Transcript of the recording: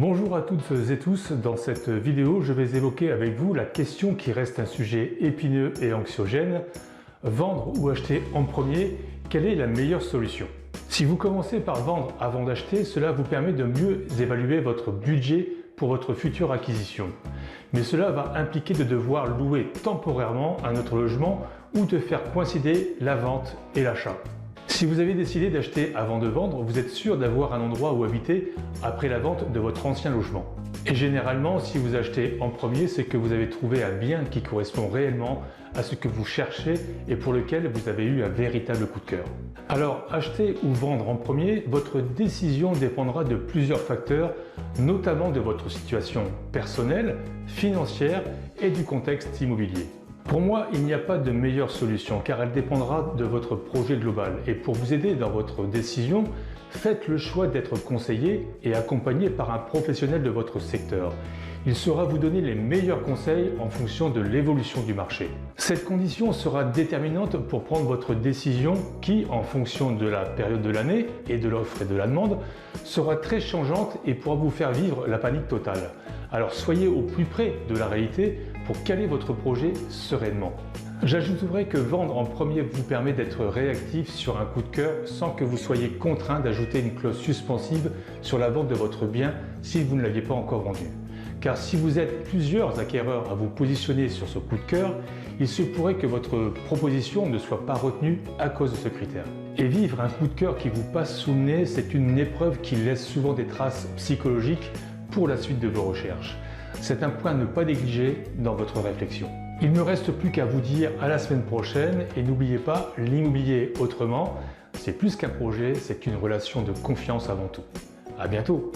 Bonjour à toutes et tous, dans cette vidéo je vais évoquer avec vous la question qui reste un sujet épineux et anxiogène. Vendre ou acheter en premier, quelle est la meilleure solution? Si vous commencez par vendre avant d'acheter, cela vous permet de mieux évaluer votre budget pour votre future acquisition. Mais cela va impliquer de devoir louer temporairement un autre logement ou de faire coïncider la vente et l'achat. Si vous avez décidé d'acheter avant de vendre, vous êtes sûr d'avoir un endroit où habiter après la vente de votre ancien logement. Et généralement, si vous achetez en premier, c'est que vous avez trouvé un bien qui correspond réellement à ce que vous cherchez et pour lequel vous avez eu un véritable coup de cœur. Alors, acheter ou vendre en premier, votre décision dépendra de plusieurs facteurs, notamment de votre situation personnelle, financière et du contexte immobilier. Pour moi, il n'y a pas de meilleure solution car elle dépendra de votre projet global. Et pour vous aider dans votre décision, faites le choix d'être conseillé et accompagné par un professionnel de votre secteur. Il saura vous donner les meilleurs conseils en fonction de l'évolution du marché. Cette condition sera déterminante pour prendre votre décision qui, en fonction de la période de l'année et de l'offre et de la demande, sera très changeante et pourra vous faire vivre la panique totale. Alors soyez au plus près de la réalité pour caler votre projet sereinement. J'ajouterai que vendre en premier vous permet d'être réactif sur un coup de cœur sans que vous soyez contraint d'ajouter une clause suspensive sur la vente de votre bien si vous ne l'aviez pas encore vendu. Car si vous êtes plusieurs acquéreurs à vous positionner sur ce coup de cœur, il se pourrait que votre proposition ne soit pas retenue à cause de ce critère. Et vivre un coup de cœur qui vous passe sous le nez, c'est une épreuve qui laisse souvent des traces psychologiques pour la suite de vos recherches. C'est un point à ne pas négliger dans votre réflexion. Il ne me reste plus qu'à vous dire à la semaine prochaine et n'oubliez pas, l'immobilier autrement, c'est plus qu'un projet, c'est une relation de confiance avant tout. À bientôt!